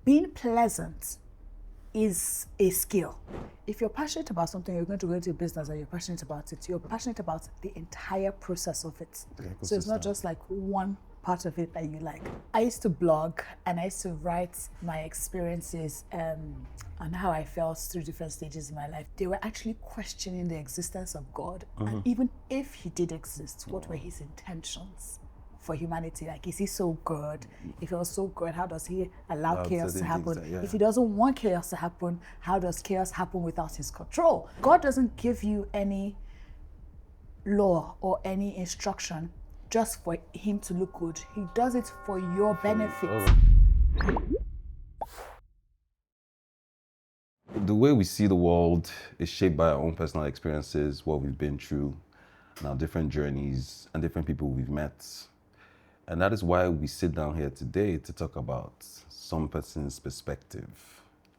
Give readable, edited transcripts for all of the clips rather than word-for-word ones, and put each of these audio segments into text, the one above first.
being pleasant is a skill. If you're passionate about something, you're going to go into a business and you're passionate about it. You're passionate about the entire process of it. So it's not just like one part of it that you like. I used to blog and I used to write my experiences and how I felt through different stages in my life. They were actually questioning the existence of God. And even if he did exist, what were his intentions for humanity? Like, is he so good? If he was so good, how does he allow chaos to happen? If he doesn't want chaos to happen, how does chaos happen without his control? God doesn't give you any law or any instruction just for him to look good. He does it for your benefit. The way we see the world is shaped by our own personal experiences, what we've been through, and our different journeys, and different people we've met. And that is why we sit down here today to talk about some person's perspective.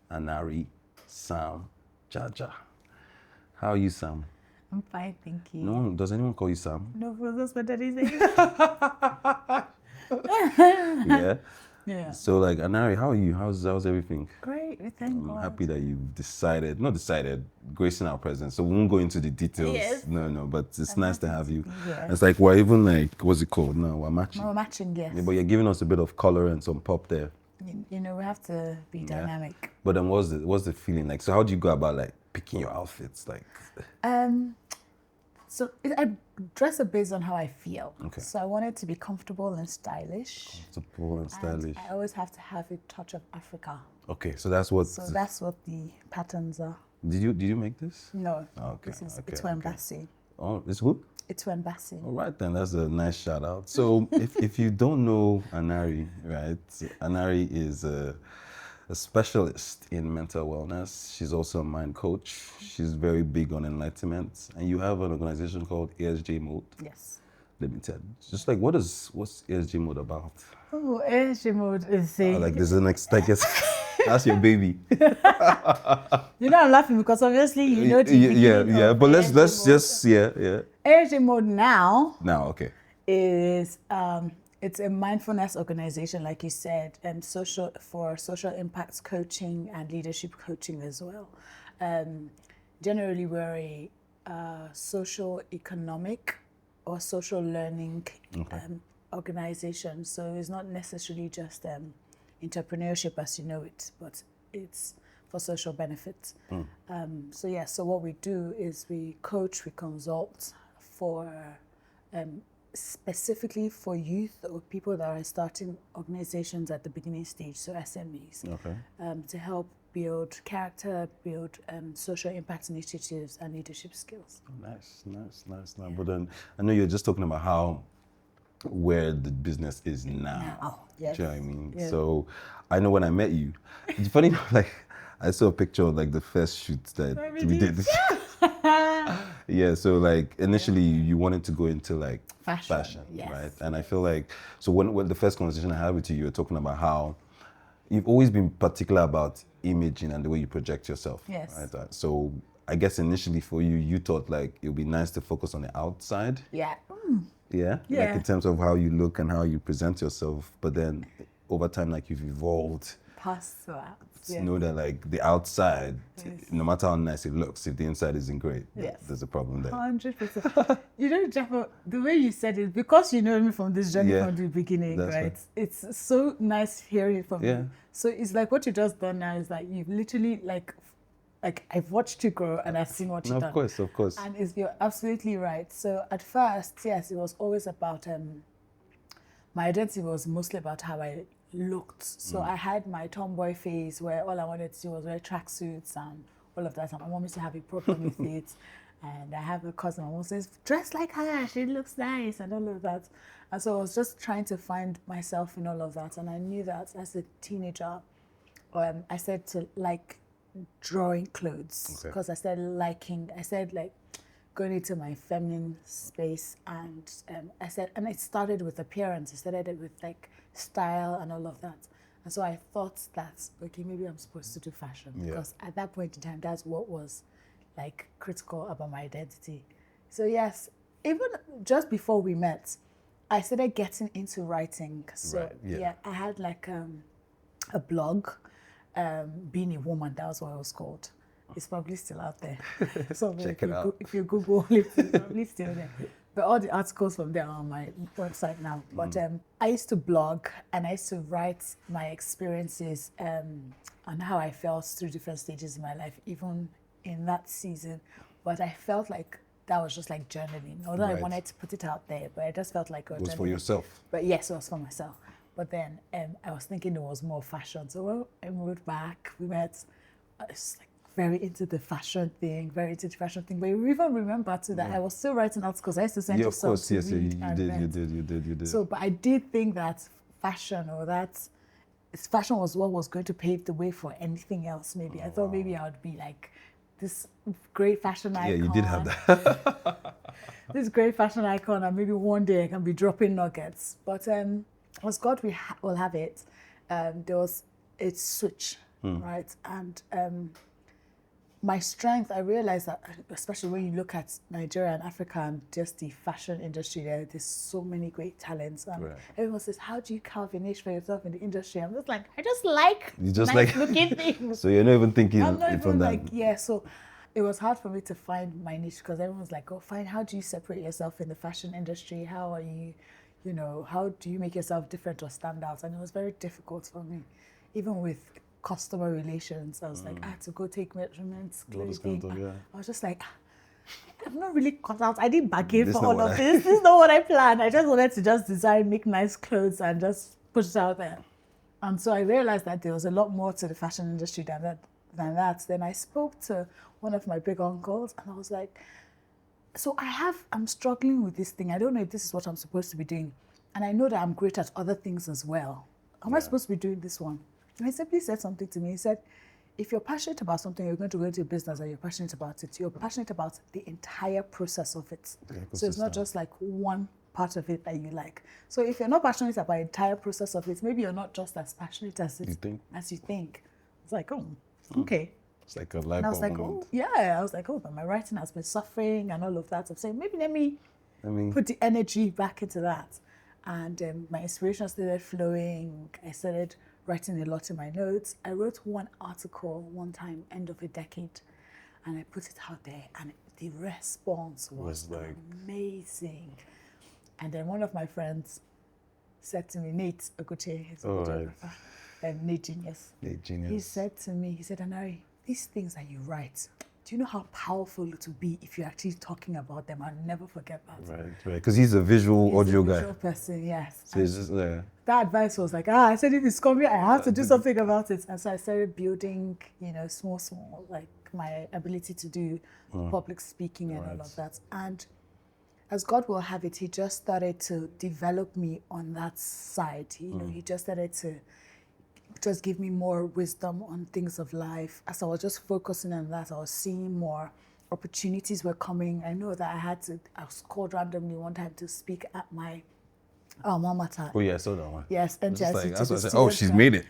Anari, Sam-Jaja. How are you, Sam? I'm fine, thank you. No, does anyone call you Sam? No, that's what that is. Yeah? Yeah. So, like, Anari, how are you? How's everything? Great, thank God. I'm happy that you've gracing our presence. So we won't go into the details. Yes. No, but it's nice to have you. Yeah. It's like we're even like, what's it called? No, we're matching. We're matching, yes. Yeah, but you're giving us a bit of color and some pop there. You know, we have to be dynamic. But then what's the feeling like? So how do you go about like picking your outfits? Like So I dress it based on how I feel. Okay. So I want it to be comfortable and stylish. Comfortable and stylish. I always have to have a touch of Africa. Okay, so that's what So that's what the patterns are. Did you make this? No. Oh, okay. It's for embassy. Oh, it's good? It's for embassy. All right, then that's a nice shout out. So if you don't know Anari, right? Anari is a specialist in mental wellness. She's also a mind coach. She's very big on enlightenment. And you have an organization called ASJ Mode. Yes. Limited. Just like what's ASJ Mode about? Oh, ASJ Mode is Like there's the next, I guess that's your baby. You know I'm laughing because obviously you know the yeah. But let's just ASJ Mode now okay. is it's a mindfulness organization, like you said, and social impacts coaching and leadership coaching as well. Generally, we're a social economic or social learning organization. So it's not necessarily just entrepreneurship as you know it, but it's for social benefit. So what we do is we coach, we consult for specifically for youth or people that are starting organizations at the beginning stage, so SMEs, to help build character, build social impact initiatives and leadership skills. Nice. But then I know you're just talking about where the business is now. Yes. Do you know what I mean? Yeah. So I know when I met you, it's funny, like I saw a picture of like the first shoot that we did. Yeah, so like initially you wanted to go into like fashion, yes. right? And I feel like, so when the first conversation I had with you, you were talking about how you've always been particular about imaging and the way you project yourself. Yes. Right? So I guess initially for you, you thought like it would be nice to focus on the outside. Yeah. Yeah? Yeah. Like in terms of how you look and how you present yourself. But then over time, like you've evolved Past that. to know that like the outside, no matter how nice it looks, if the inside isn't great, Yes. there's a problem there. 100%. You know, Jaffa, the way you said it, because you know me from this journey from the beginning, That's right? right. It's so nice hearing it from you. So it's like what you just done now is like you've literally like I've watched you grow and I've seen what you've done. Of course. And you're absolutely right. So at first, yes, it was always about my identity was mostly about how I looked. So I had my tomboy phase where all I wanted to do was wear tracksuits and all of that. And my mom used to have a problem with it. And I have a cousin, my mom says, dress like her, she looks nice and all of that. And so I was just trying to find myself in all of that. And I knew that as a teenager, I said to like drawing clothes because I started going into my feminine space, and and it started with appearance. I started with like style and all of that, and so I thought that okay, maybe I'm supposed to do fashion because at that point in time, that's what was like critical about my identity. So yes, even just before we met, I started getting into writing. So I had like a blog. being a woman. That was what it was called. It's probably still out there. So Check it out. If you Google, it's probably still there. But all the articles from there are on my website now. But I used to blog and I used to write my experiences and how I felt through different stages in my life, even in that season. But I felt like that was just like journaling. Although I wanted to put it out there, but I just felt like it was for yourself. But yes, it was for myself. But then I was thinking it was more fashion. So when I moved back, we met. I was like very into the fashion thing, But you even remember too that I was still writing articles. I used to send you some to read You did. So, but I did think that fashion was what was going to pave the way for anything else. Maybe I thought maybe I would be like this great fashion icon. Yeah, you did have that. This great fashion icon, and maybe one day I can be dropping nuggets. But as God will have it, there was a switch, right? And my strength, I realized that, especially when you look at Nigeria and Africa and just the fashion industry there's so many great talents. And everyone says, how do you carve a niche for yourself in the industry? I'm just like, I just like nice looking things. So you're not even thinking I'm not from even that. So it was hard for me to find my niche because everyone's like, oh, fine, how do you separate yourself in the fashion industry? How are you, how do you make yourself different or stand out? And it was very difficult for me, even with customer relations. I was like, I had to go take measurements, clothing. I was just like, I'm not really cut out. I didn't bargain for all of this. This is not what I planned. I just wanted to just design, make nice clothes and just put it out there. And so I realized that there was a lot more to the fashion industry than that. Then I spoke to one of my big uncles and I was like, so I'm struggling with this thing. I don't know if this is what I'm supposed to be doing. And I know that I'm great at other things as well. How am I supposed to be doing this one? And he simply said something to me. He said, if you're passionate about something, you're going to go into a business and you're passionate about it. You're passionate about the entire process of it. So it's not just like one part of it that you like. So if you're not passionate about the entire process of it, maybe you're not just as passionate as you think. It's like, oh, okay. It's like a light bulb. I was like, oh, yeah. I was like, oh, but my writing has been suffering and all of that. I'm saying, maybe let me put the energy back into that. And my inspiration started flowing. I started writing a lot in my notes. I wrote one article one time, end of a decade, and I put it out there, and the response was like amazing. And then one of my friends said to me, Nate Oguche, he's a photographer, Nate Genius. He said to me, Anari, these things that you write, do you know how powerful it will be if you're actually talking about them? I'll never forget that. Right. Because he's a visual audio guy. Visual person, yes. So it's just, that advice was like, I said if it's coming, I have to do something about it. And so I started building, small, like my ability to do public speaking and all of that. And as God will have it, he just started to develop me on that side. He just started to just give me more wisdom on things of life. As I was just focusing on that, I was seeing more opportunities were coming. I know that I was called randomly one time to speak at my alma mater. Oh yeah, I saw that one. Yes, NTIC. Oh, she's made it.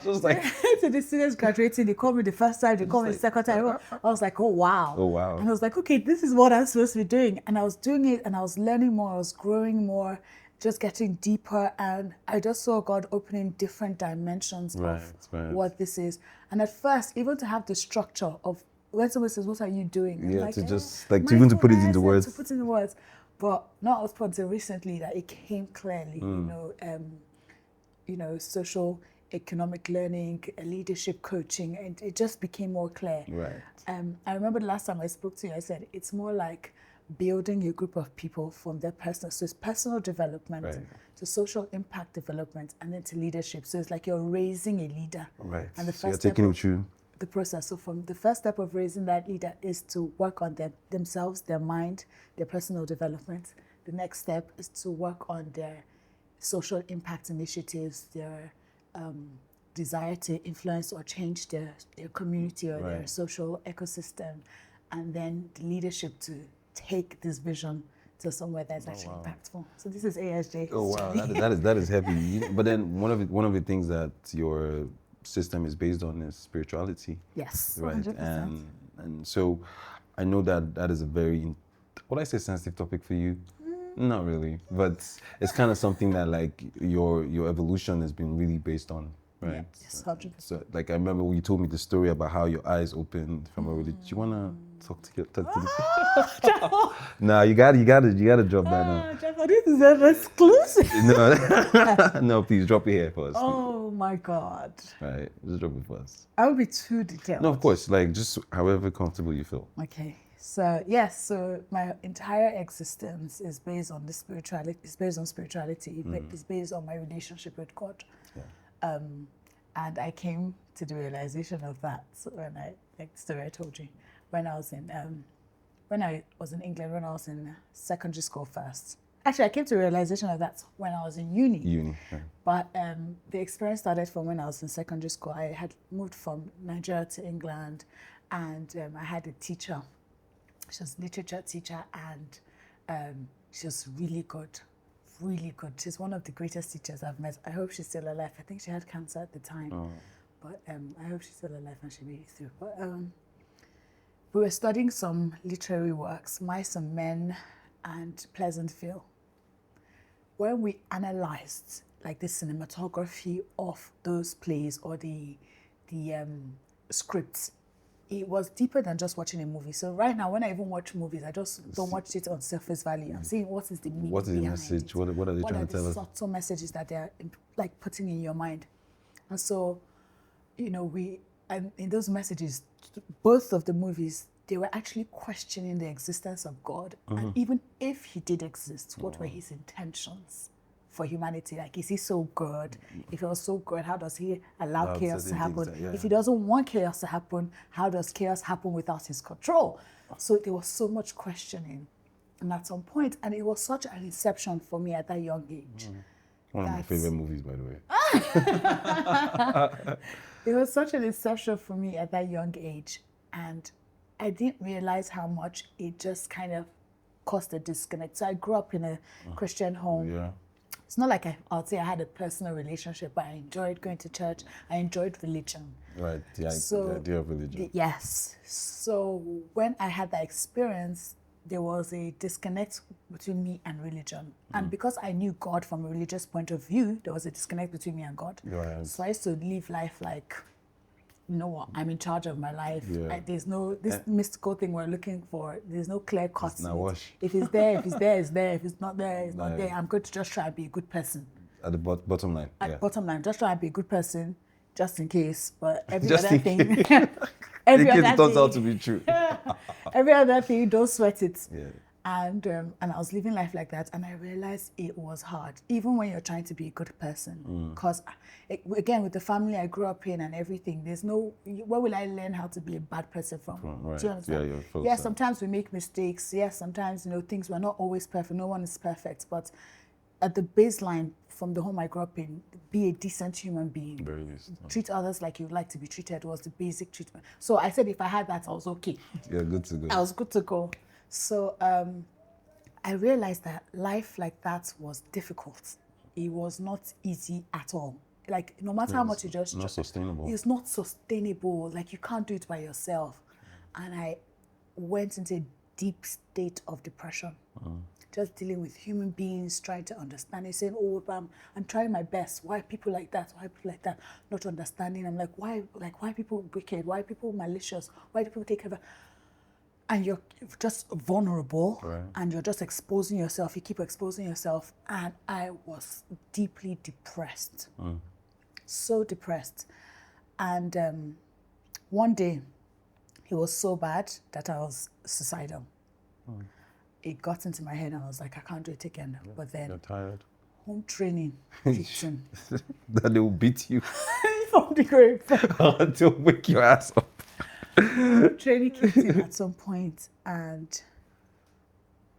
Just like to the students graduating, they called me the first time, they called me the second time. I was like, oh wow. And I was like, okay, this is what I'm supposed to be doing. And I was doing it and I was learning more, I was growing more, just getting deeper, and I just saw God opening different dimensions of what this is. And at first, even to have the structure of when someone says, what are you doing? Yeah, like, to put it into words. To put it into words. But not up until recently that it came clearly, social, economic learning, leadership coaching, and it just became more clear. Right. I remember the last time I spoke to you, I said, it's more like building a group of people from their personal, so it's personal development to social impact development and then to leadership. So it's like you're raising a leader. Right. And the so first you're taking them through the process. So from the first step of raising that leader is to work on themselves, their mind, their personal development. The next step is to work on their social impact initiatives, their desire to influence or change their community or their social ecosystem, and then the leadership to take this vision to somewhere that's actually impactful. So this is ASJ. Oh wow, that is heavy. But then one of the things that your system is based on is spirituality. Yes, right. 100%. And so I know that is a very, would I say sensitive topic for you? Not really, but it's kind of something that like your evolution has been really based on, right? Yeah, yes, 100%. So, like, I remember when you told me the story about how your eyes opened from a religion. Do you wanna talk to the? Nah, you gotta drop that now. Jaffa, this is an exclusive. No, no, please drop it here first. Oh my God. Right, just drop it first. I would be too detailed. No, of course, like just however comfortable you feel. Okay. So yes, so my entire existence is based on the spirituality. It's based on spirituality. It's based on my relationship with God. Yeah. And I came to the realization of that when like the story I told you, when I was in England, when I was in secondary school first. Actually, I came to the realization of that when I was in uni. Yeah. But the experience started from when I was in secondary school. I had moved from Nigeria to England, and I had a teacher. She was a literature teacher, and she was really good, really good. She's one of the greatest teachers I've met. I hope she's still alive. I think she had cancer at the time, but I hope she's still alive and she made it through. But we were studying some literary works, Mice and Men and Pleasantness. When we analyzed like the cinematography of those plays or the scripts, it was deeper than just watching a movie. So right now, when I even watch movies, I just don't watch it on surface value. I'm saying what is the meaning, what is the behind message? it? What are they trying to tell us? What are the subtle messages that they're like putting in your mind? And so, you know, and in those messages, both of the movies, they were actually questioning the existence of God. And even if he did exist, what were his intentions for humanity? Like, is he so good? If he was so good, how does he allow chaos to happen? If he doesn't want chaos to happen, how does chaos happen without his control? So there was so much questioning. And at some point, and it was such an inception for me at that young age. One of my favorite movies, by the way. It was such an inception for me at that young age. And I didn't realize how much it just kind of caused a disconnect. So I grew up in a Christian home. Yeah. It's not like I'll say I had a personal relationship, but I enjoyed going to church. I enjoyed religion. Right. The idea of religion. Yes. So when I had that experience, there was a disconnect between me and religion. And because I knew God from a religious point of view, there was a disconnect between me and God. Right. So I used to live life like, you know what, I'm in charge of my life. Yeah. There's no, this mystical thing we're looking for, there's no clear cut. If it's there, it's there. If it's not there, it's not there. I'm going to just try and be a good person. At the bottom line. Bottom line, just try and be a good person, just in case. But every Just other in thing, In case it turns out to be true. every other thing, don't sweat it. Yeah. And I was living life like that, and I realized it was hard, even when you're trying to be a good person. Because again, with the family I grew up in and everything, there's no, where will I learn how to be a bad person from? Right. Do you understand? Yes, sometimes we make mistakes. Yes, sometimes, you know, things were not always perfect. No one is perfect. But at the baseline, from the home I grew up in, be a decent human being. Very least. Treat others like you'd like to be treated was the basic treatment. So I said if I had that, I was okay. Yeah, good to go. I was good to go. So I realized that life like that was difficult. It was not easy at all. Like, no matter how much you just... Not sustainable. It's not sustainable. Like, you can't do it by yourself. And I went into a deep state of depression. Just dealing with human beings, trying to understand it, saying, oh, I'm trying my best. Why people like that? Why people like that? Not understanding. I'm like, why people wicked? Why people malicious? Why do people take care of... And you're just vulnerable, and you're just exposing yourself. You keep exposing yourself. And I was deeply depressed. So depressed. And one day, it was so bad that I was suicidal. It got into my head, and I was like, I can't do it again. Yeah, but then, you're tired. Home training kicked in. That they will beat you from the grave. Until wake your ass up. Training kicked in at some point, and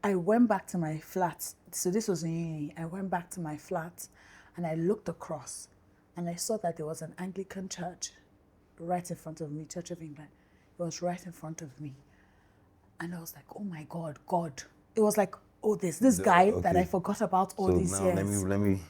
I went back to my flat. So this was in uni. I went back to my flat, and I looked across, and I saw that there was an Anglican church right in front of me, Church of England. It was right in front of me. And I was like, oh my God, God. It was like, oh, there's this guy that I forgot about all these years. Let me.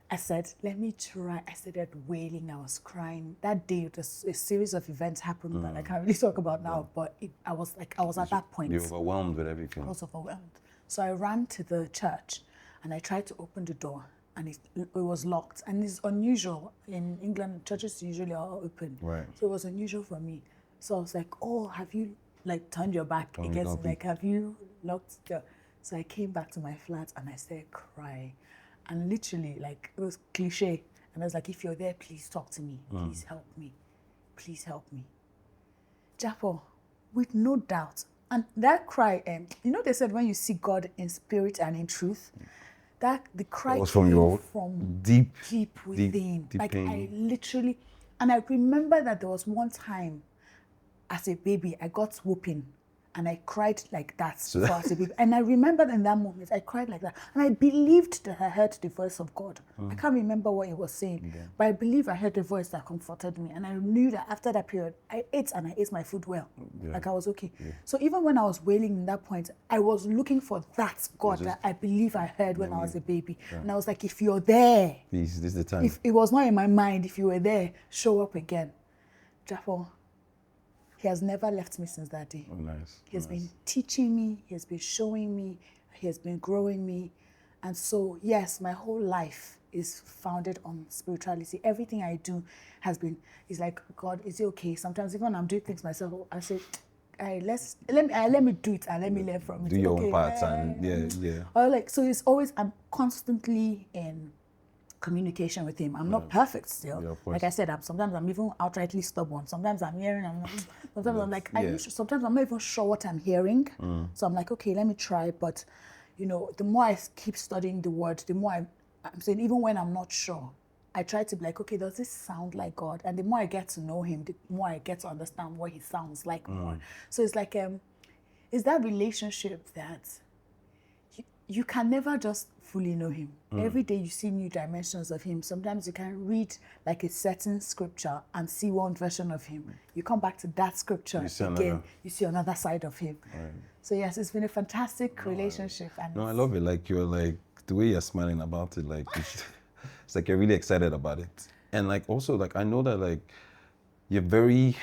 I said, let me try. I started wailing. I was crying. That day, a series of events happened that I can't really talk about now. But I was at that point. You're overwhelmed with everything. I was overwhelmed. So I ran to the church, and I tried to open the door, and it was locked. And it's unusual. In England, churches usually are open. Right. So it was unusual for me. So I was like, oh, have you like turned your back Oh, you against don't me? Like, have you locked the... So I came back to my flat and I started crying. And literally, like, it was cliche. And I was like, if you're there, please talk to me. Please help me. Please help me. Japo, with no doubt. And that cry, you know, they said when you see God in spirit and in truth, that the cry That was from came your from deep within. deep like pain. I literally, and I remember that there was one time as a baby, I got whooping and I cried like that as a baby. And I remember in that moment, I cried like that. And I believed that I heard the voice of God. I can't remember what he was saying, but I believe I heard the voice that comforted me. And I knew that after that period, I ate and I ate my food well. Like I was okay. So even when I was wailing in that point, I was looking for that God that I believe I heard when I was a baby. And I was like, if you're there, Please, this is the time. if it was not in my mind, if you were there, show up again. Japo, he has never left me since that day. Oh, nice. He has been teaching me, he has been showing me, he has been growing me. And so, yes, my whole life is founded on spirituality. Everything I do is like, God, is it okay? Sometimes even when I'm doing things myself, I say, hey, let me do it and let me learn from it. Do your okay, own parts and yeah. Or like, so it's always, I'm constantly in communication with him. I'm not perfect still. Yeah, of course. Like I said, sometimes I'm even outrightly stubborn. Sometimes I'm hearing, sometimes I'm like, sometimes I'm not even sure what I'm hearing. So I'm like, okay, let me try. But, you know, the more I keep studying the word, the more I'm saying, even when I'm not sure, I try to be like, okay, does this sound like God? And the more I get to know him, the more I get to understand what he sounds like more. So it's like, it's that relationship that you can never just fully know him. Every day you see new dimensions of him. Sometimes you can read like a certain scripture and see one version of him. You come back to that scripture again, you see another side of him. Right. So yes, it's been a fantastic relationship. And I love it. Like you're like, the way you're smiling about it, like it's like you're really excited about it. And like also like I know that like you're very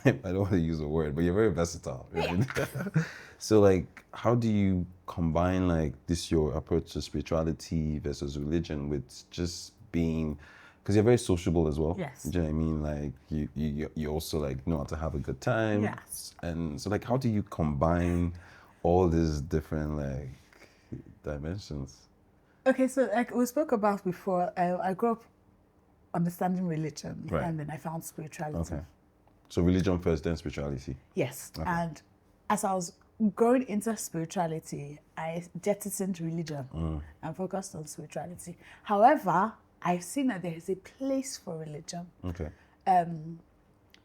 I don't want to use a word, but you're very versatile. Right? Yeah. So like how do you combine like your approach to spirituality versus religion with just being, because you're very sociable as well. Yes. Do you know what I mean? Like you also like know how to have a good time. Yes. And so like how do you combine all these different like dimensions? Okay, so like we spoke about before, I grew up understanding religion, right. And then I found spirituality. Okay. So religion first, then spirituality. Yes. Okay. And as I was growing into spirituality, I jettisoned religion and focused on spirituality. However, I've seen that there is a place for religion. Okay.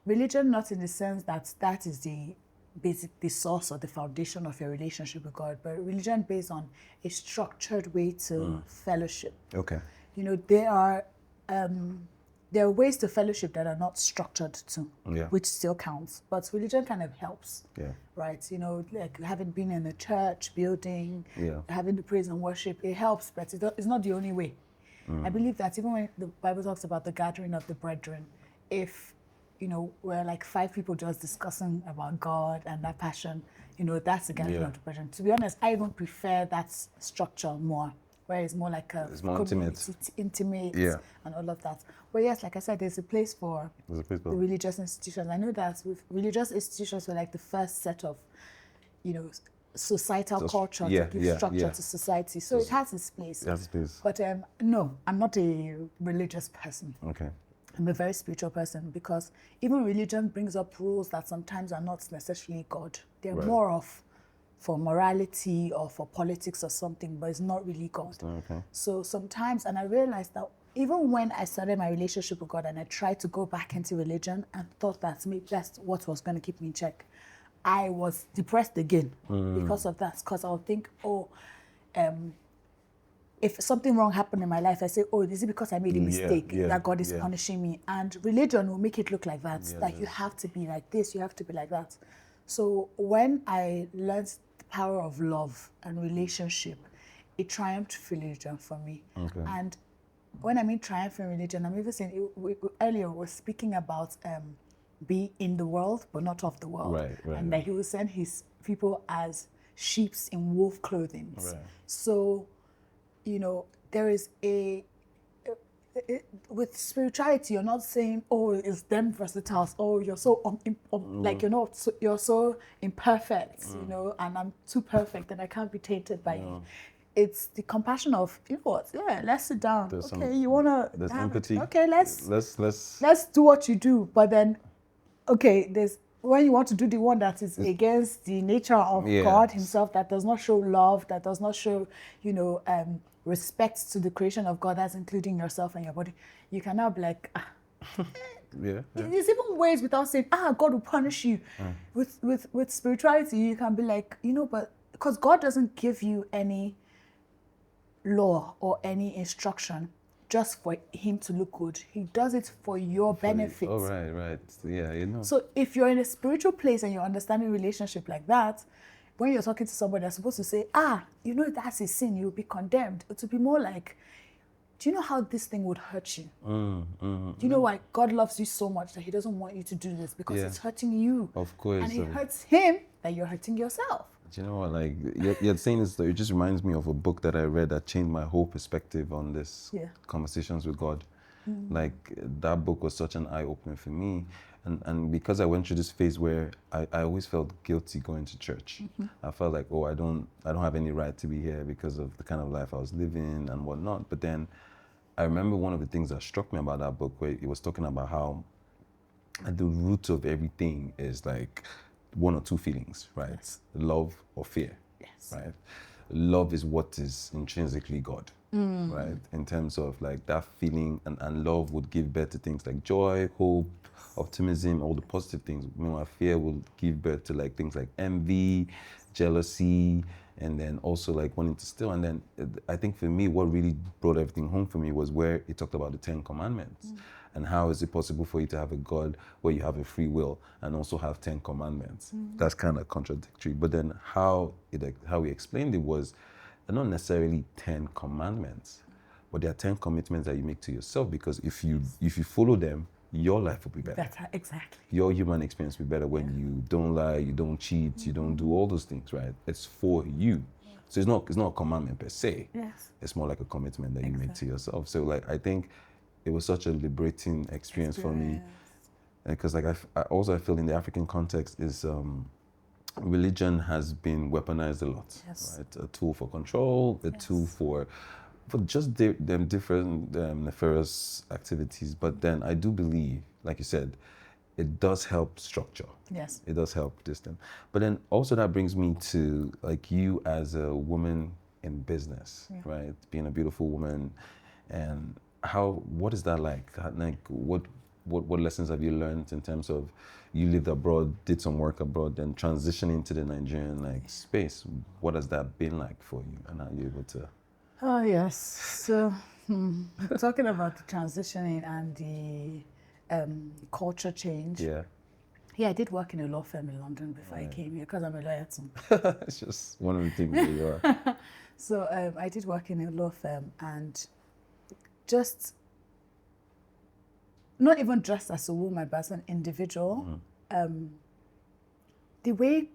Religion, not in the sense that is the source or the foundation of your relationship with God, but religion based on a structured way to fellowship. Okay. You know, there are ways to fellowship that are not structured too, which still counts. But religion kind of helps, right? You know, like having been in a church building, having the praise and worship, it helps, but it's not the only way. I believe that even when the Bible talks about the gathering of the brethren, if, you know, we're like 5 people just discussing about God and that passion, you know, that's the gathering of the brethren. To be honest, I even prefer that structure more, where it's more like it's more intimate and all of that. But yes, like I said, there's a place for the religious institutions. I know that with religious institutions were like the first set of, you know, societal culture to give structure to society. So it has its place. It has its place. But no, I'm not a religious person. Okay. I'm a very spiritual person, because even religion brings up rules that sometimes are not necessarily God. They're more of for morality or for politics or something, but it's not really God. Okay. So sometimes, and I realized that even when I started my relationship with God and I tried to go back into religion and thought that maybe that's what was going to keep me in check, I was depressed again because of that. Because I'll think, if something wrong happened in my life, I say, oh, is it because I made a mistake that God is punishing me? And religion will make it look like that, that you have to be like this, you have to be like that. So when I learned the power of love and relationship, it triumphed religion for me. Okay. And when I mean triumph in religion, I'm even saying, earlier we were speaking about be in the world, but not of the world. Right, and that he will send his people as sheep in wolf clothing. Right. So, you know, there is a with spirituality, you're not saying, oh, it's them versatiles. Oh, you're so like you're so imperfect, you know, and I'm too perfect and I can't be tainted by you. It's the compassion of, you know what? Yeah, let's sit down. There's You wanna there's have empathy. Okay, let's Let's do what you do. But then, okay, there's when you want to do the one that is against the nature of God Himself, that does not show love, that does not show, you know, respect to the creation of God, that's including yourself and your body. You can now be like, There's even ways without saying, God will punish you. With spirituality, you can be like, you know, but because God doesn't give you any law or any instruction just for Him to look good. He does it for your benefit. Oh, right. Yeah, you know. So if you're in a spiritual place and you're understanding relationship like that, when you're talking to somebody that's supposed to say, you know, that's a sin, you'll be condemned. It will be more like, do you know how this thing would hurt you? Do you know why God loves you so much that He doesn't want you to do this? Because it's hurting you. Of course. And it hurts Him that you're hurting yourself. Do you know what, like, you're saying this, it just reminds me of a book that I read that changed my whole perspective on this conversations with God. Like, that book was such an eye-opener for me. And because I went through this phase where I always felt guilty going to church. I felt like, I don't have any right to be here because of the kind of life I was living and whatnot. But then I remember one of the things that struck me about that book, where it was talking about how at the root of everything is like one or two feelings, right? Yes. Love or fear, right? Love is what is intrinsically God, right? In terms of like that feeling, and love would give birth to things like joy, hope, optimism, all the positive things. Meanwhile, fear will give birth to like things like envy, jealousy, and then also like wanting to steal. And then I think for me, what really brought everything home for me was where it talked about the 10 Commandments. And how is it possible for you to have a God where you have a free will and also have 10 commandments? That's kind of contradictory. But then how we explained it was, they're not necessarily 10 commandments, but there are 10 commitments that you make to yourself, because if you follow them, your life will be better. Exactly. Your human experience will be better when you don't lie, you don't cheat, you don't do all those things, right? It's for you. So it's not a commandment per se. Yes. It's more like a commitment that you make to yourself. So like, I think it was such a liberating experience for me, because like I feel in the African context is religion has been weaponized a lot, right? A tool for control, a tool for just different nefarious activities. But then I do believe, like you said, it does help structure. Yes. It does help this thing. But then also that brings me to like you as a woman in business, right? Being a beautiful woman, and what is that like? Like what lessons have you learned in terms of you lived abroad, did some work abroad, then transitioning to the Nigerian space? What has that been like for you, and how are you able to? Oh yes. So talking about the transitioning and the culture change. Yeah, I did work in a law firm in London before I came here, because I'm a lawyer too. It's just one of the things that you are. So I did work in a law firm, and just not even dressed as a woman, but as an individual. The way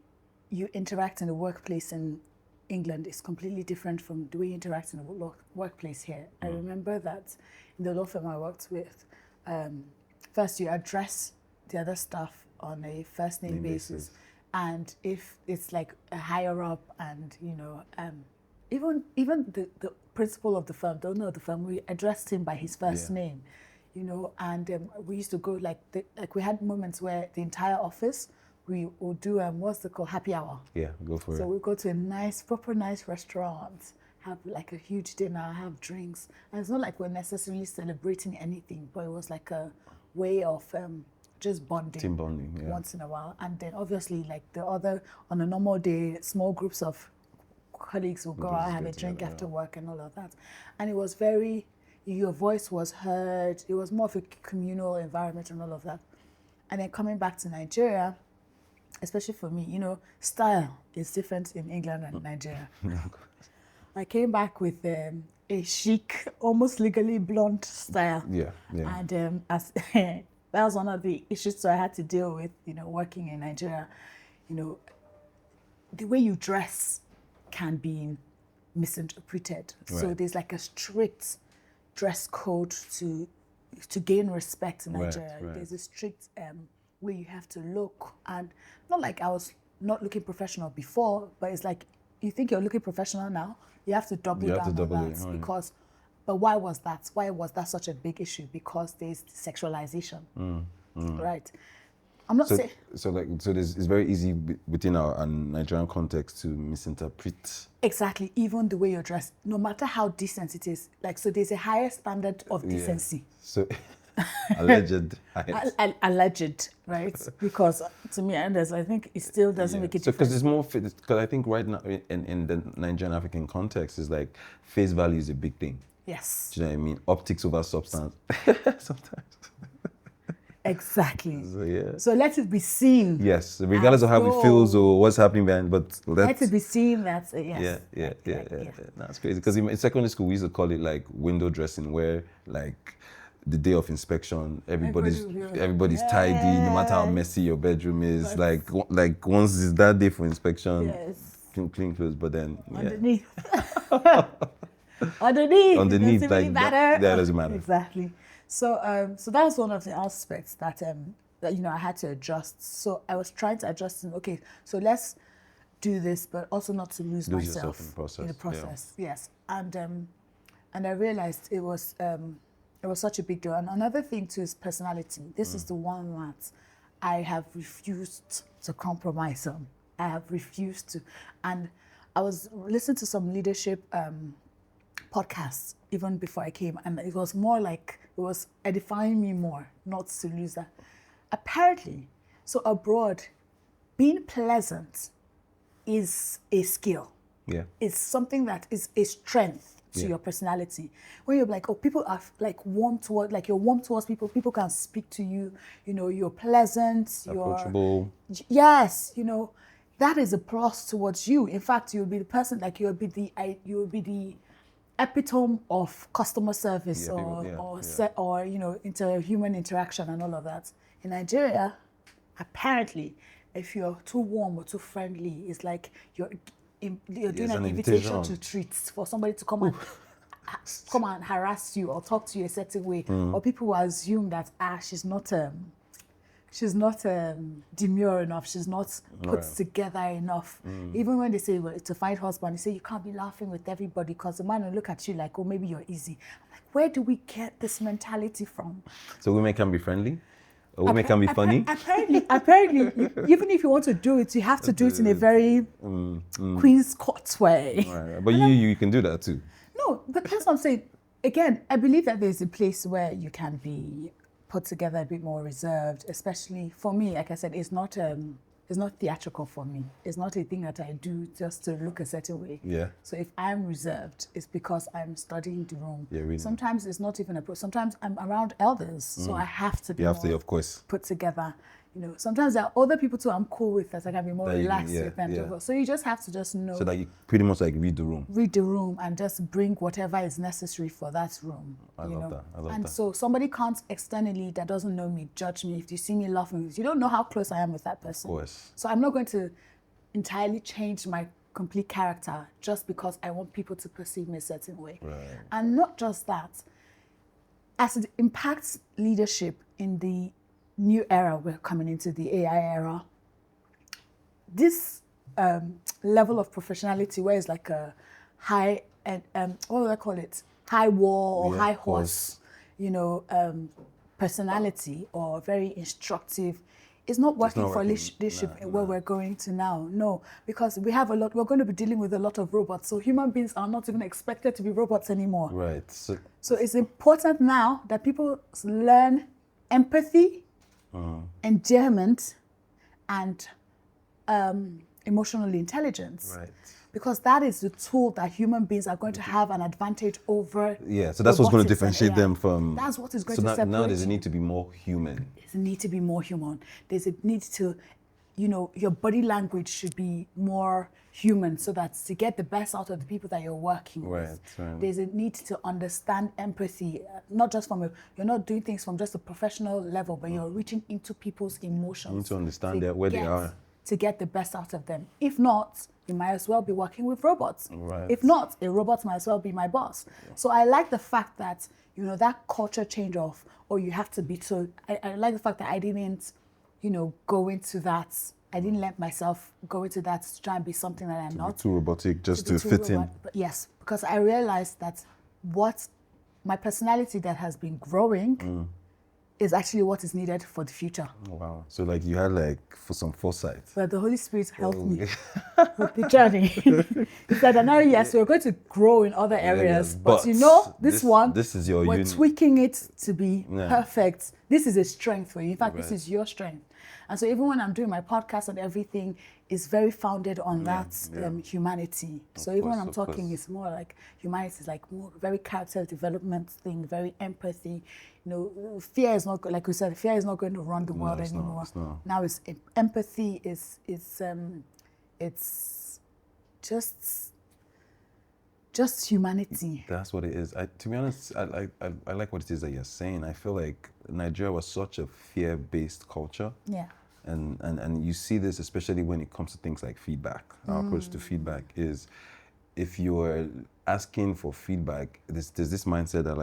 you interact in the workplace in England is completely different from the way you interact in the workplace here. I remember that in the law firm I worked with, first you address the other staff on a first name basis. And if it's like a higher up, and you know, even the principal of the firm, the owner of the firm, we addressed him by his first name, you know. And we used to go like we had moments where the entire office, we would do what's it called, happy hour. Yeah, go for it. So we go to a proper nice restaurant, have like a huge dinner, have drinks, and it's not like we're necessarily celebrating anything, but it was like a way of just bonding, team bonding, once in a while. And then obviously, like on a normal day, small groups of colleagues will go out, have a drink after work and all of that. And it was your voice was heard. It was more of a communal environment and all of that. And then coming back to Nigeria, especially for me, you know, style is different in England and Nigeria. I came back with a chic, almost legally blonde style. And that was one of the issues I had to deal with, you know, working in Nigeria. You know, the way you dress can be misinterpreted. So there's like a strict, dress code to gain respect in Nigeria. Right. There's a strict way you have to look, and not like I was not looking professional before, but it's like you think you're looking professional now, you have to double down on that because. But why was that? Why was that such a big issue? Because there's sexualization, right? I'm not saying. So it's very easy within our Nigerian context to misinterpret. Exactly, even the way you're dressed, no matter how decent it is. Like, so there's a higher standard of decency. So, alleged. Alleged, right? Because to me, and I think it still doesn't make it. So, because it's more, because I think right now in the Nigerian African context, is like face value is a big thing. Yes. Do you know what I mean? Optics over substance. Sometimes. Exactly. So, so let it be seen. Yes, regardless of how it feels or what's happening behind, but let it be seen that yes. Yeah. That's crazy. Because in secondary school we used to call it like window dressing, where like the day of inspection, everybody's tidy, no matter how messy your bedroom is. Like once it's that day for inspection, clean clothes. But then underneath, underneath, like really that doesn't matter. Exactly. So so that's one of the aspects that that I had to adjust. So I was trying to adjust. Okay, so let's do this, but also not to lose myself in the process. Yeah. Yes, and I realized it was such a big deal. And another thing too is personality. This is the one that I have refused to compromise on. I have refused to, and I was listening to some leadership podcasts even before I came, and it was more like it was edifying me more not to lose that. Apparently, so abroad, being pleasant is a skill. Yeah, it's something that is a strength to your personality. When you're like, oh, people are like warm towards, like you're warm towards people. People can speak to you. You're pleasant. approachable. Yes, that is a plus towards you. In fact, you'll be the person, like you'll be the epitome of customer service or human interaction and all of that. In Nigeria, apparently, if you're too warm or too friendly, it's like you're doing an invitation to treats for somebody to come and harass you or talk to you a certain way, or people will assume that she's not demure enough, she's not put together enough. Even when they say, well, to find husband, they say you can't be laughing with everybody because the man will look at you like, oh, maybe you're easy. I'm like, where do we get this mentality from? So women can be friendly? Or women can be funny? Apparently, even if you want to do it, you have to do it in a very Queen's Court way. Right. But you can do that too. No, but that's what I'm saying. Again, I believe that there's a place where you can be put together a bit more reserved, especially for me. Like I said, it's not theatrical for me. It's not a thing that I do just to look a certain way. Yeah. So if I'm reserved, it's because I'm studying the room. Yeah, really. Sometimes it's not even sometimes I'm around elders, so I have to be of course, put together. Sometimes there are other people too I'm cool with that I can be more relaxed with them. Yeah. So you just have to just know. So that you pretty much like read the room and just bring whatever is necessary for that room. I love that. And so somebody can't externally that doesn't know me judge me if you see me laughing. You don't know how close I am with that person. Of course. So I'm not going to entirely change my complete character just because I want people to perceive me a certain way. Right. And not just that, as it impacts leadership in the new era, we're coming into the AI era, this level of professionality where it's like a high, what do I call it? High wall or high horse, personality or very instructive, is not working for leadership where we're going to now. No, because we're going to be dealing with a lot of robots. So human beings are not even expected to be robots anymore. Right. So it's important now that people learn empathy, endearment, and emotional intelligence. Right. Because that is the tool that human beings are going to have an advantage over. Yeah, so that's what's going to differentiate them from. That's what is going to separate. Now there's a need to be more human. There's a need to be more human. There's a need to, your body language should be more human so that to get the best out of the people that you're working with. Right. There's a need to understand empathy, not just you're not doing things from just a professional level, but you're reaching into people's emotions. You need to understand where they are. to get the best out of them. If not, you might as well be working with robots. Right. If not, a robot might as well be my boss. So I like the fact that, that culture change of, or you have to be so, I like the fact that I didn't, go into that. I didn't let myself go into that to try and be something that I'm not. Too robotic just to be too fit in. But yes, because I realized that what my personality that has been growing is actually what is needed for the future. Oh, wow. So like you had for some foresight. But the Holy Spirit helped me with the journey. He said, Anari, yes, we're going to grow in other areas, but this is your we're tweaking it to be perfect. This is a strength for you. In fact, this is your strength. And so even when I'm doing my podcast and everything, it's very founded on that humanity. So even when I'm talking, it's more like humanity is like more very character development thing, very empathy. Fear is not, like we said, fear is not going to run the world anymore. Now it's empathy. It's just humanity. That's what it is. To be honest, I like what it is that you're saying. I feel like Nigeria was such a fear-based culture. Yeah. And you see this especially when it comes to things like feedback. Our approach to feedback is, if you're asking for feedback, there's this mindset that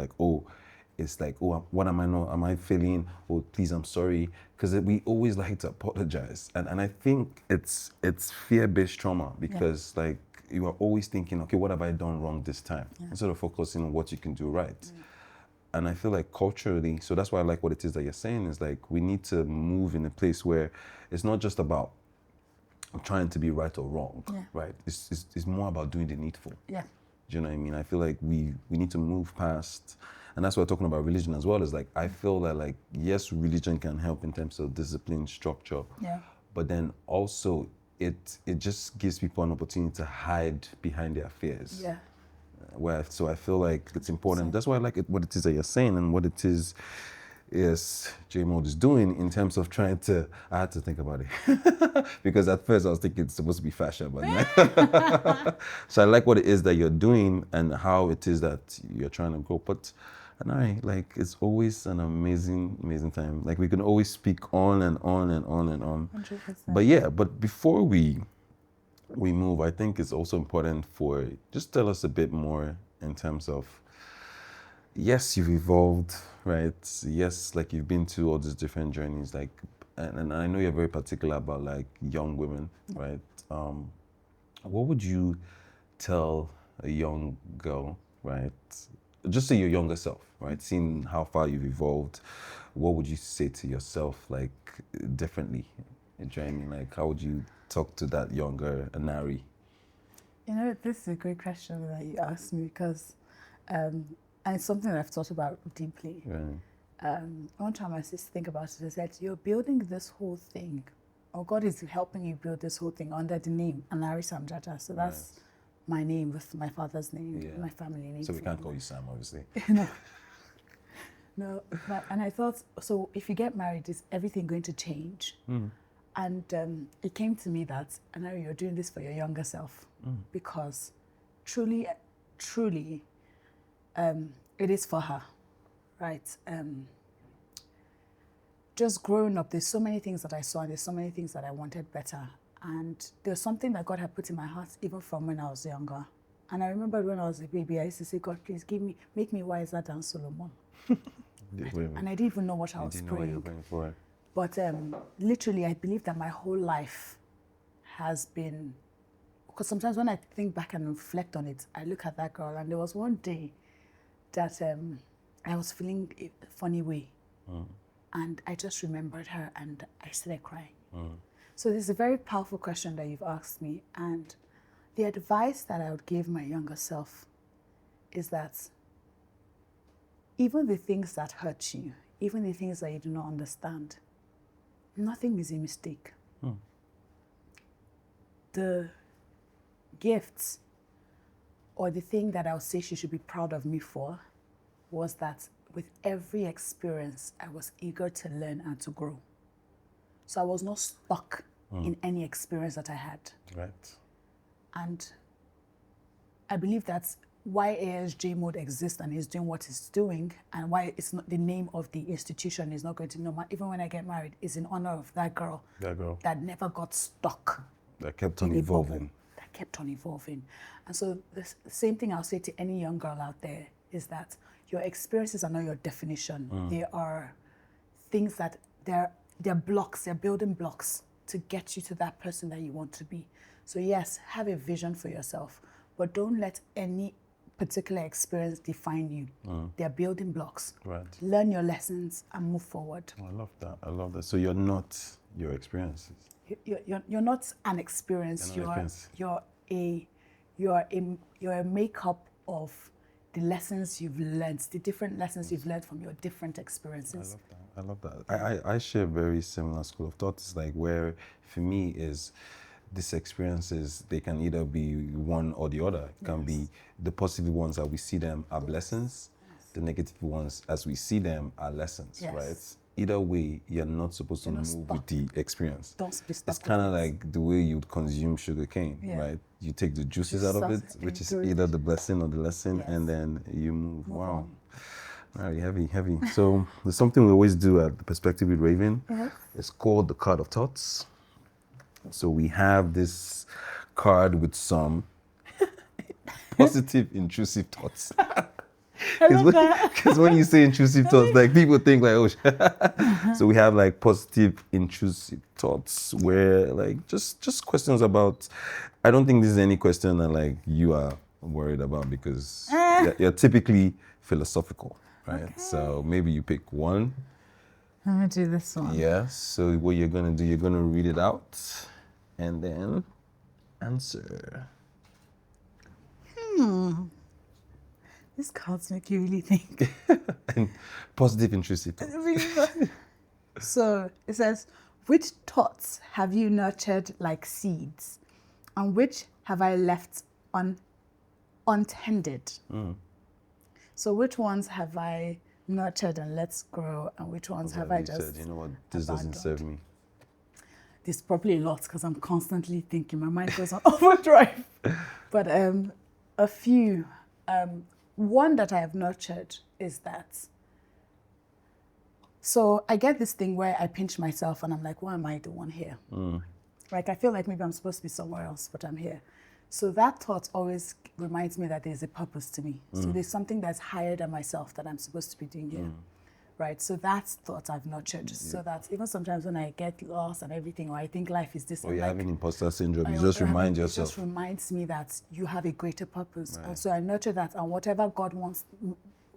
it's like, oh, what am I feeling? Oh, please, I'm sorry. Because we always like to apologize. And I think it's fear-based trauma, because you are always thinking, okay, what have I done wrong this time? Instead of focusing on what you can do right. And I feel like culturally, so that's why I like what it is that you're saying, is we need to move in a place where it's not just about trying to be right or wrong, right? It's more about doing the needful. Yeah. Do you know what I mean? I feel like we need to move past, and that's why we're talking about religion as well, is I feel that yes, religion can help in terms of discipline, structure, but then also it just gives people an opportunity to hide behind their fears. Yeah. So I feel like it's important. That's why I like what it is that you're saying, and what it is J-Mode is doing in terms of trying to, I had to think about it. Because at first I was thinking it's supposed to be fashion, but so I like what it is that you're doing and how it is that you're trying to grow. But it's always an amazing time. We can always speak on and on and on and on. 100%. But before we move, I think it's also important for, just tell us a bit more in terms of, yes, you've evolved, right? Yes, you've been to all these different journeys, and I know you're very particular about young women, right? What would you tell a young girl, right? Just say your younger self, right? Seeing how far you've evolved, what would you say to yourself, differently? Do you know what I mean? How would you talk to that younger Anari? This is a great question that you asked me, because and it's something that I've thought about deeply. Right. One time I just think about it, I said, you're building this whole thing, or God is helping you build this whole thing under the name Anari Sam-Jaja. So that's my name with my father's name, my family name. So we can't call you Sam, obviously. No, and I thought, so if you get married, is everything going to change? And it came to me that, Anari, you're doing this for your younger self, because truly, it is for her, right? Just growing up, there's so many things that I saw, and there's so many things that I wanted better. And there's something that God had put in my heart even from when I was younger. And I remember when I was a baby, I used to say, God, please make me wiser than Solomon. And I didn't even know what I was praying. But literally, I believe that my whole life has been, because sometimes when I think back and reflect on it, I look at that girl, and there was one day that I was feeling a funny way. And I just remembered her, and I started crying. So this is a very powerful question that you've asked me. And the advice that I would give my younger self is that even the things that hurt you, even the things that you do not understand, nothing is a mistake. The gifts, or the thing that I would say she should be proud of me for, was that with every experience, I was eager to learn and to grow. So I was not stuck in any experience that I had. Right. And I believe that why ASJ mode exists and is doing what it's doing, and why it's not the name of the institution is not going to know. Even when I get married, is in honor of that girl. That never got stuck. That kept on evolving. That kept on evolving. And so the same thing I'll say to any young girl out there is that your experiences are not your definition. They are things that they're blocks, they're building blocks to get you to that person that you want to be. So yes, have a vision for yourself, but don't let any particular experience define you. They're building blocks. Right. Learn your lessons and move forward. I love that. I love that. So you're not your experiences. You're not an experience. You're a makeup of the lessons you've learned, the different lessons you've learned from your different experiences. I love that. I share a very similar school of thought. It's like where, for me, is these experiences, they can either be one or the other. It can be the positive ones that we see them are blessings. The negative ones, as we see them, are lessons, right? Either way, you're not supposed to move with the experience. Don't be stuck. It's kind of like the way you'd consume sugar cane, right? You take the juices out of it, which is either the blessing or the lesson, and then you move. Wow. Very heavy. So there's something we always do at the Perspective with Rayven. It's called the card of thoughts. So we have this card with some positive, intrusive thoughts. Because when you say intrusive thoughts, like people think like, oh, so we have like positive, intrusive thoughts where like just questions about, I don't think this is any question that like you are worried about because you're typically philosophical, right? Okay. So maybe you pick one. I'm gonna do this one. Yeah, so what you're gonna do, you're gonna read it out and then answer. These cards make you really think. And positive, intrusive thoughts. So it says, which thoughts have you nurtured like seeds? And which have I left untended? So which ones have I nurtured and let grow? And which ones have I just you know what, this doesn't serve me. There's probably a lot because I'm constantly thinking. My mind goes on overdrive. But a few. One that I have nurtured is that. So I get this thing where I pinch myself and I'm like, why am I the one here? Like I feel like maybe I'm supposed to be somewhere else, but I'm here. So that thought always reminds me that there's a purpose to me. So there's something that's higher than myself that I'm supposed to be doing here. Right, so that's thought I've nurtured, so that even sometimes when I get lost and everything, or I think life is this, or you're having imposter syndrome, you just remind yourself. It just reminds me that you have a greater purpose, and so I nurture that, and whatever God wants,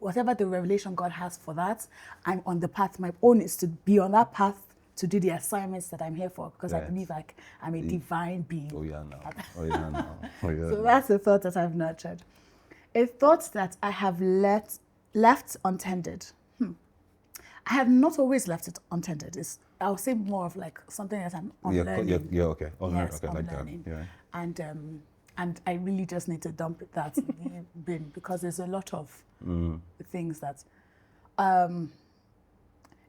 whatever the revelation God has for that, I'm on the path. My own is to be on that path to do the assignments that I'm here for, because I believe like I'm a divine being. So that's a thought that I've nurtured. A thought that I have left untended. I have not always left it untended. I'll say more of like something that I'm unlearning. Yeah, okay. Yes, okay, like that. Yeah. And I really just need to dump that in the bin because there's a lot of things that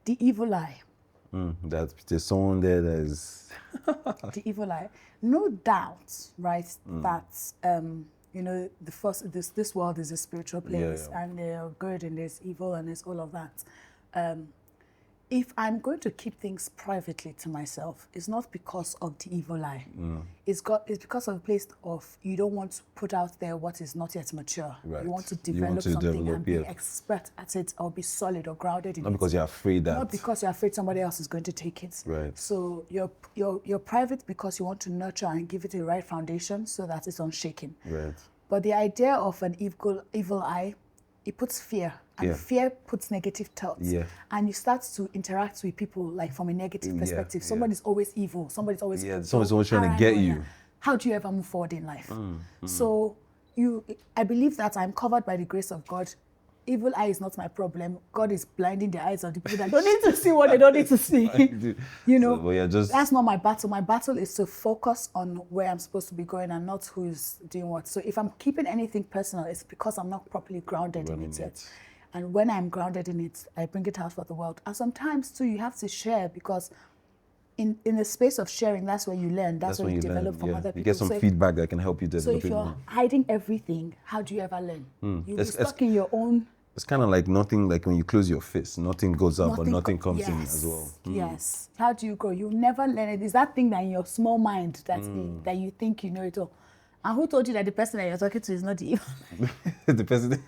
the evil eye. There's someone there that is the evil eye. No doubt, right? That you know, this world is a spiritual place, and they're good and there's evil and there's all of that. If I'm going to keep things privately to myself, it's not because of the evil eye. It's because of a place of you don't want to put out there what is not yet mature. Right. You want to develop something and be expert at it or be solid or grounded in it. Not because you're afraid that. Not because you're afraid somebody else is going to take it. Right. So you're private because you want to nurture and give it a right foundation so that it's unshaken. Right. But the idea of an evil eye, it puts fear. And fear puts negative thoughts. And you start to interact with people like from a negative perspective. Somebody's always evil. Somebody's always someone's always trying to get you. How do you ever move forward in life? So I believe that I'm covered by the grace of God. Evil eye is not my problem. God is blinding the eyes of the people that don't need to see what they don't need to see. You know, that's not my battle. My battle is to focus on where I'm supposed to be going and not who's doing what. So if I'm keeping anything personal, it's because I'm not properly grounded in it yet. And when I'm grounded in it, I bring it out for the world. And sometimes too, you have to share because in the space of sharing, that's where you learn. That's where when you learn. develop from Yeah. other people. You get some So feedback that can help you so develop if it you're more. hiding everything, how do you ever learn? You'll be It's- stuck in your own. It's kind of like nothing, like when you close your fist, nothing goes out, but nothing comes in Yes, as well. yes. How do you grow? You'll never learn it. It's that thing that in your small mind that that you think you know it all. And who told you that the person that you're talking to is not the evil? The person.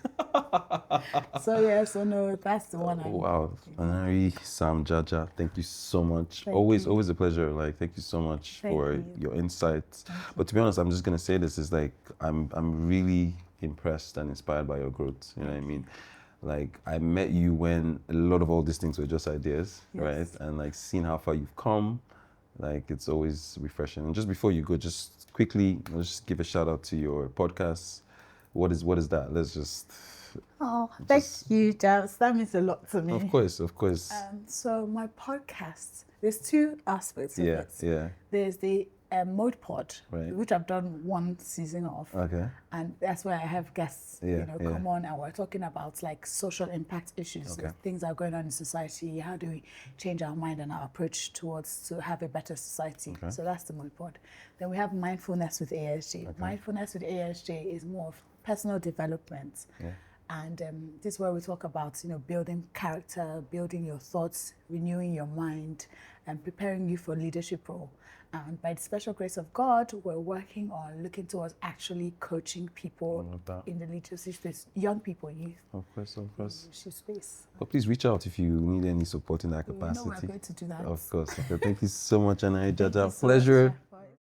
So yeah, so no, that's the one. Wow, Anari, Sam-Jaja, thank you so much. Thank Always you. a pleasure. Like, thank you so much Thank for you. your insights. But to be honest, I'm just gonna say this is like I'm really impressed and inspired by your growth. You know what I mean? Like, I met you when a lot of all these things were just ideas, Yes. right? And like seeing how far you've come, like it's always refreshing. And just before you go, just quickly, let's just give a shout out to your podcast. What is that? Let's just. Oh, thank you, Jams. That means a lot to me. Of course. So my podcast, there's two aspects of it. Yeah. There's the Mode Pod, Right. which I've done one season of. Okay. And that's where I have guests, Yeah, yeah. come on, and we're talking about like social impact issues, Okay. things that are going on in society. How do we change our mind and our approach towards to have a better society? Okay. So that's the Mode Pod. Then we have Mindfulness with ASJ. Mindfulness with ASJ is more of personal development. Yeah. And this is where we talk about, building character, building your thoughts, renewing your mind, and preparing you for leadership role. And by the special grace of God, we're working on looking towards actually coaching people love that. in the leadership space, young people, youth, Of course. leadership space. But please reach out if you need any support in that You know capacity. we're going to do that. Of course. Okay. Thank you so much, Anari, Thank you Jaja. so much. Pleasure.